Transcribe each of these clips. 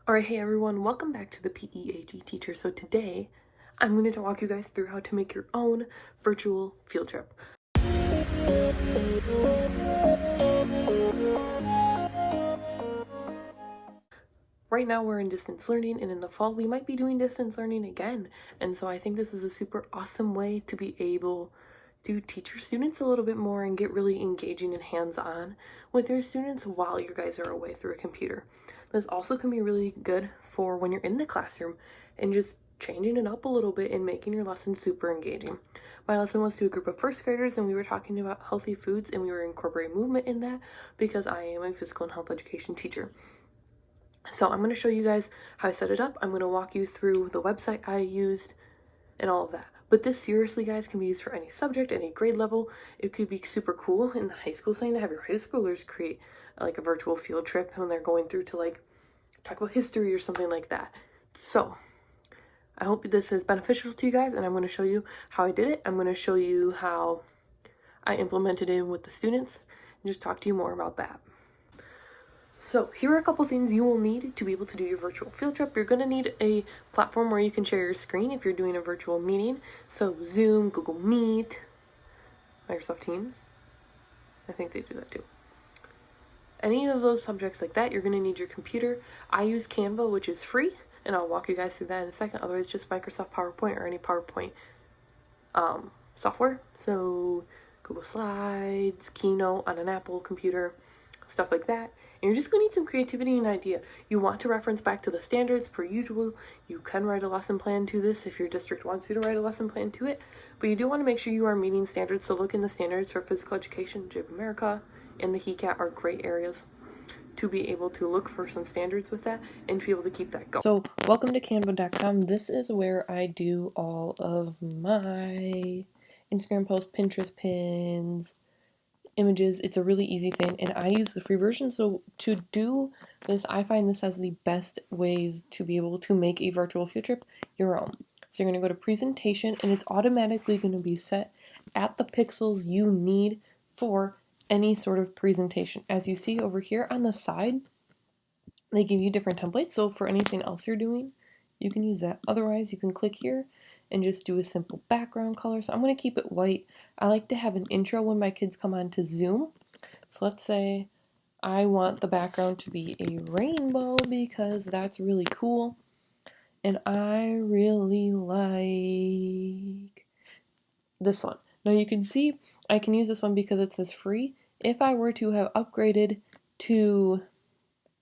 Alright, hey everyone, welcome back to the PEAG Teacher. So today, I'm going to walk you guys through how to make your own virtual field trip. Right now we're in distance learning, and in the fall we might be doing distance learning again. And so I think this is a super awesome way to be able to teach your students a little bit more and get really engaging and hands-on with your students while you guys are away through a computer. This also can be really good for when you're in the classroom and just changing it up a little bit and making your lesson super engaging. My lesson was to a group of first graders, and we were talking about healthy foods, and we were incorporating movement in that because I am a physical and health education teacher. So I'm going to show you guys how I set it up. I'm going to walk you through the website I used and all of that. But this seriously, guys, can be used for any subject, any grade level. It could be super cool in the high school setting to have your high schoolers create like a virtual field trip when they're going through to like talk about history or something like that. So I hope this is beneficial to you guys, and I'm going to show you how I did it. I'm going to show you how I implemented it with the students and just talk to you more about that. So here are a couple things you will need to be able to do your virtual field trip. You're going to need a platform where you can share your screen if you're doing a virtual meeting. So Zoom, Google Meet, Microsoft Teams. I think they do that too. Any of those subjects like that, you're going to need your computer. I use Canva, which is free, and I'll walk you guys through that in a second. Otherwise, just Microsoft PowerPoint or any PowerPoint software. So Google Slides, Keynote on an Apple computer, stuff like that. And you're just going to need some creativity and idea. You want to reference back to the standards per usual. You can write a lesson plan to this if your district wants you to write a lesson plan to it. But you do want to make sure you are meeting standards. So look in the standards for physical education. JIP America and the HECAT are great areas to be able to look for some standards with that and to be able to keep that going. So welcome to canva.com. This is where I do all of my Instagram posts, Pinterest pins, images. It's a really easy thing, and I use the free version. So to do this, I find this has the best ways to be able to make a virtual field trip your own. So you're going to go to presentation, and it's automatically going to be set at the pixels you need for any sort of presentation. As you see over here on the side, they give you different templates. So for anything else you're doing, you can use that. Otherwise, you can click here and just do a simple background color. So I'm going to keep it white. I like to have an intro when my kids come on to Zoom. So let's say I want the background to be a rainbow because that's really cool. And I really like this one. Now you can see I can use this one because it says free. If I were to have upgraded to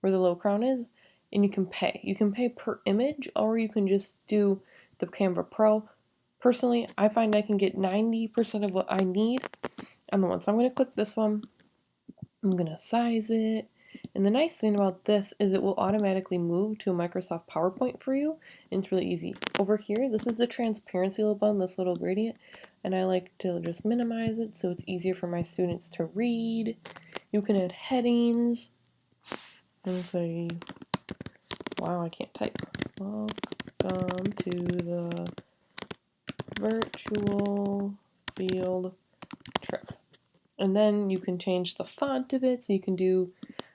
where the low crown is, and you can pay. You can pay per image, or you can just do the Canva Pro. Personally, I find I can get 90% of what I need on the one. So I'm going to click this one. I'm going to size it. And the nice thing about this is it will automatically move to a Microsoft PowerPoint for you, and it's really easy. Over here, this is the transparency little button, this little gradient, and I like to just minimize it so it's easier for my students to read. You can add headings and say, wow, I can't type. Welcome to the virtual field trip. And then you can change the font of it. So you can do,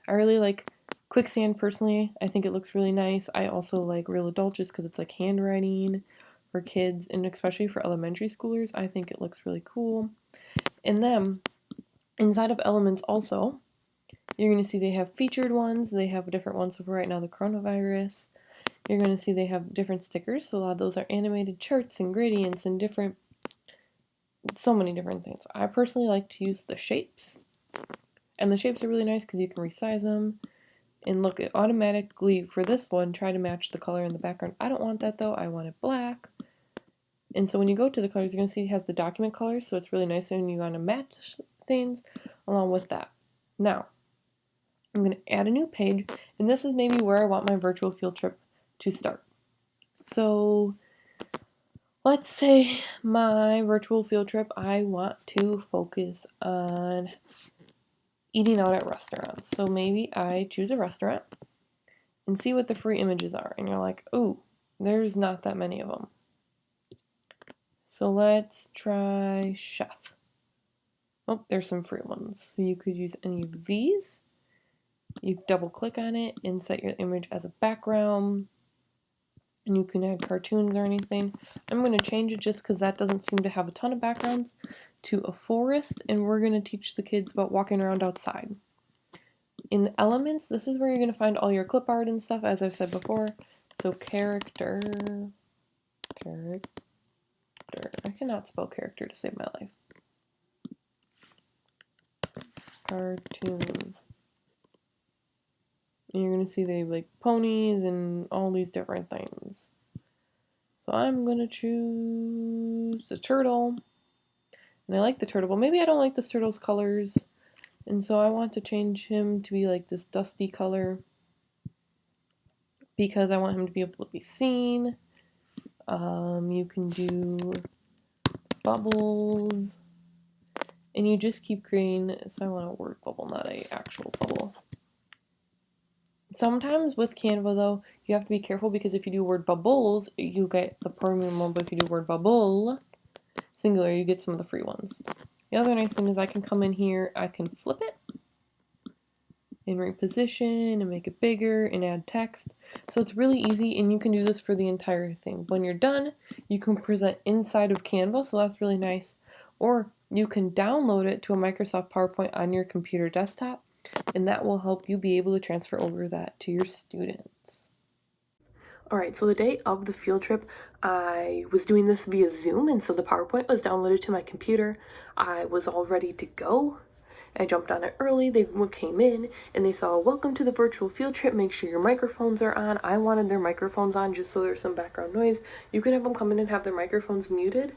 I really like Quicksand personally. I think it looks really nice. I also like Real Adult just because it's like handwriting for kids, and especially for elementary schoolers, I think it looks really cool. And then inside of Elements also, you're going to see they have featured ones. They have different ones. So for right now, the coronavirus. You're going to see they have different stickers. So a lot of those are animated charts and gradients and different, so many different things. I personally like to use the shapes. And the shapes are really nice because you can resize them. And look, it automatically, for this one, try to match the color in the background. I don't want that though. I want it black. And so when you go to the colors, you're going to see it has the document colors. So it's really nice when you want to match things along with that. Now, I'm going to add a new page. And this is maybe where I want my virtual field trip to start. So let's say my virtual field trip, I want to focus on eating out at restaurants. So maybe I choose a restaurant and see what the free images are. And you're like, ooh, there's not that many of them. So let's try chef. Oh, there's some free ones. So you could use any of these. You double click on it and set your image as a background, and you can add cartoons or anything. I'm going to change it just because that doesn't seem to have a ton of backgrounds, to a forest, and we're going to teach the kids about walking around outside. In the elements, this is where you're going to find all your clip art and stuff, as I've said before. So character, I cannot spell character to save my life. Cartoon. And you're going to see they have like ponies and all these different things. So I'm going to choose the turtle. And I like the turtle, but maybe I don't like this turtle's colors. And so I want to change him to be like this dusty color because I want him to be able to be seen. You can do bubbles. And you just keep creating, so I want a word bubble, not an actual bubble. Sometimes with Canva though, you have to be careful because if you do word bubbles, you get the premium one, but if you do word bubble, singular, you get some of the free ones. The other nice thing is I can come in here, I can flip it and reposition and make it bigger and add text. So it's really easy, and you can do this for the entire thing. When you're done, you can present inside of Canva, so that's really nice. Or you can download it to a Microsoft PowerPoint on your computer desktop, and that will help you be able to transfer over that to your students. Alright, so the day of the field trip, I was doing this via Zoom, and so the PowerPoint was downloaded to my computer. I was all ready to go. I jumped on it early. They came in and they saw, welcome to the virtual field trip. Make sure your microphones are on. I wanted their microphones on just so there's some background noise. You can have them come in and have their microphones muted.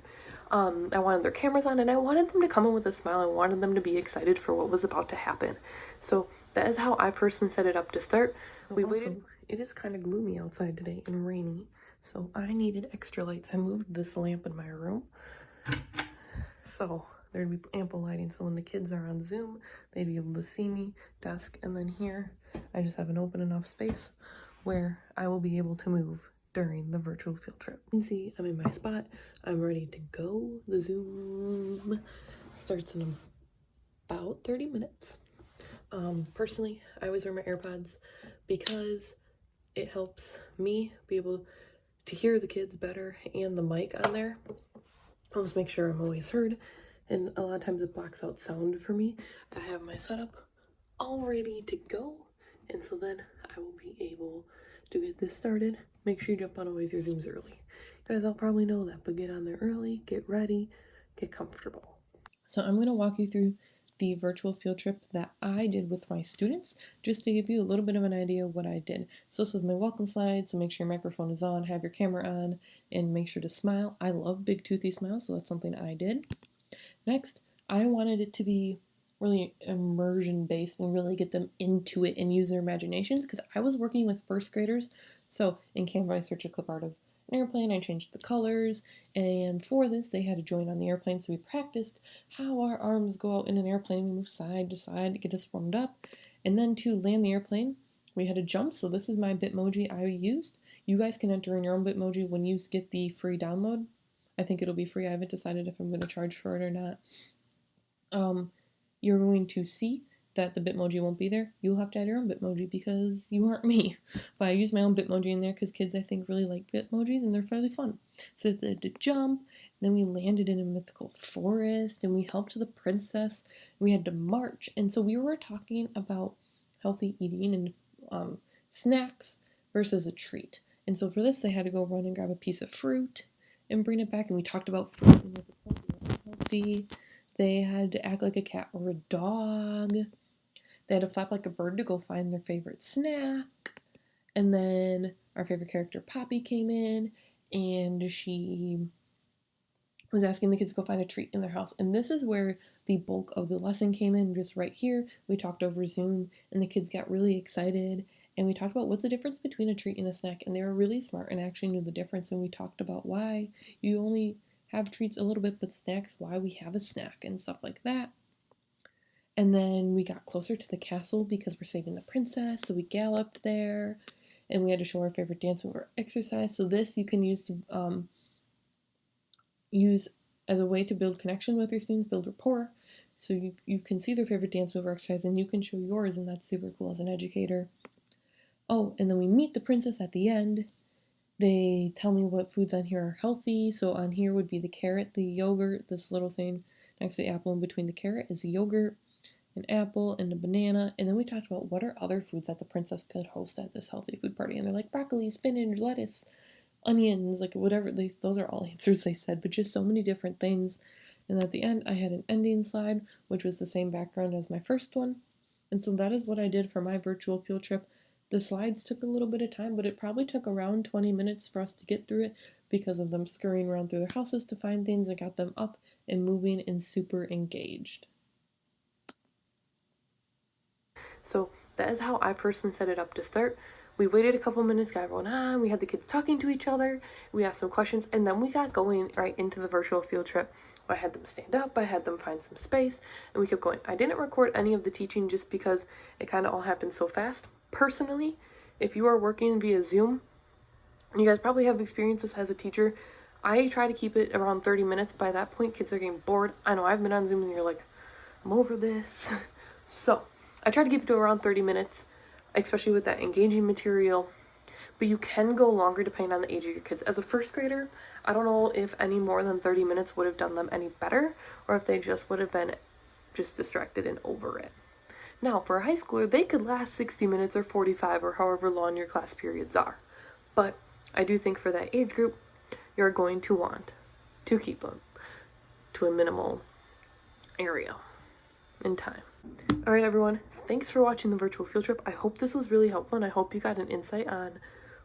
I wanted their cameras on, and I wanted them to come in with a smile. I wanted them to be excited for what was about to happen. So that is how I personally set it up to start. We waited. It is kind of gloomy outside today and rainy, so I needed extra lights. I moved this lamp in my room, so there'd be ample lighting, so when the kids are on Zoom, they'd be able to see me, desk, and then here, I just have an open enough space where I will be able to move during the virtual field trip. You can see I'm in my spot. I'm ready to go. The Zoom starts in about 30 minutes. Personally, I always wear my AirPods because it helps me be able to hear the kids better, and the mic on there helps make sure I'm always heard. And a lot of times it blocks out sound for me. I have my setup all ready to go, and so then I will be able to get this started. Make sure you jump on always your Zooms early. You guys all probably know that, but get on there early, get ready, get comfortable. So I'm going to walk you through the virtual field trip that I did with my students, just to give you a little bit of an idea of what I did. So this is my welcome slide, so make sure your microphone is on, have your camera on, and make sure to smile. I love big toothy smiles, so that's something I did. Next, I wanted it to be really immersion based and really get them into it and use their imaginations, because I was working with first graders. So in Canva, I searched a clip art of an airplane, I changed the colors, and for this they had to join on the airplane, so we practiced how our arms go out in an airplane. We move side to side to get us warmed up, and then to land the airplane we had to jump. So this is my Bitmoji I used. You guys can enter in your own Bitmoji when you get the free download. I think it'll be free. I haven't decided if I'm going to charge for it or not. You're going to see that the Bitmoji won't be there. You'll have to add your own Bitmoji because you aren't me. But I use my own Bitmoji in there because kids, I think, really like Bitmojis and they're fairly fun. So they had to jump, then we landed in a mythical forest, and we helped the princess. We had to march, and so we were talking about healthy eating and snacks versus a treat. And so for this, they had to go run and grab a piece of fruit and bring it back, and we talked about fruit and if it's healthy or unhealthy. They had to act like a cat or a dog. They had to flap like a bird to go find their favorite snack. And then our favorite character, Poppy, came in, and she was asking the kids to go find a treat in their house. And this is where the bulk of the lesson came in, just right here. We talked over Zoom, and the kids got really excited. And we talked about what's the difference between a treat and a snack. And they were really smart and actually knew the difference. And we talked about why you only have treats a little bit, but snacks, why we have a snack and stuff like that. And then we got closer to the castle because we're saving the princess, so we galloped there, and we had to show our favorite dance move or exercise. So this you can use as a way to build connection with your students, build rapport. So you can see their favorite dance move or exercise, and you can show yours, and that's super cool as an educator. Oh, and then we meet the princess at the end. They tell me what foods on here are healthy. So on here would be the carrot, the yogurt, this little thing next to the apple in between the carrot is the yogurt, an apple, and a banana. And then we talked about what are other foods that the princess could host at this healthy food party. And they're like broccoli, spinach, lettuce, onions, like whatever. Those are all answers they said, but just so many different things. And at the end, I had an ending slide, which was the same background as my first one. And so that is what I did for my virtual field trip. The slides took a little bit of time, but it probably took around 20 minutes for us to get through it because of them scurrying around through their houses to find things and got them up and moving and super engaged. So that is how I personally set it up to start. We waited a couple minutes, got everyone on, we had the kids talking to each other, we asked some questions, and then we got going right into the virtual field trip. I had them stand up, I had them find some space, and we kept going. I didn't record any of the teaching just because it kind of all happened so fast. Personally, if you are working via Zoom, you guys probably have experiences as a teacher, I try to keep it around 30 minutes. By that point, kids are getting bored. I know I've been on Zoom and you're like, I'm over this. So I try to keep it to around 30 minutes, especially with that engaging material. But you can go longer depending on the age of your kids. As a first grader, I don't know if any more than 30 minutes would have done them any better, or if they just would have been just distracted and over it. Now, for a high schooler, they could last 60 minutes or 45 or however long your class periods are. But I do think for that age group, you're going to want to keep them to a minimal area in time. All right, everyone, thanks for watching the virtual field trip. I hope this was really helpful, and I hope you got an insight on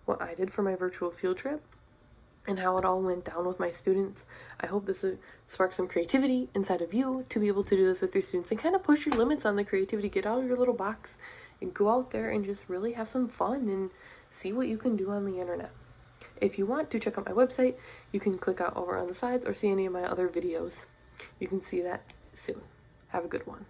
what I did for my virtual field trip and how it all went down with my students. I hope this sparked some creativity inside of you to be able to do this with your students and kind of push your limits on the creativity. Get out of your little box and go out there and just really have some fun and see what you can do on the internet. If you want to check out my website, you can click out over on the sides or see any of my other videos. You can see that soon. Have a good one.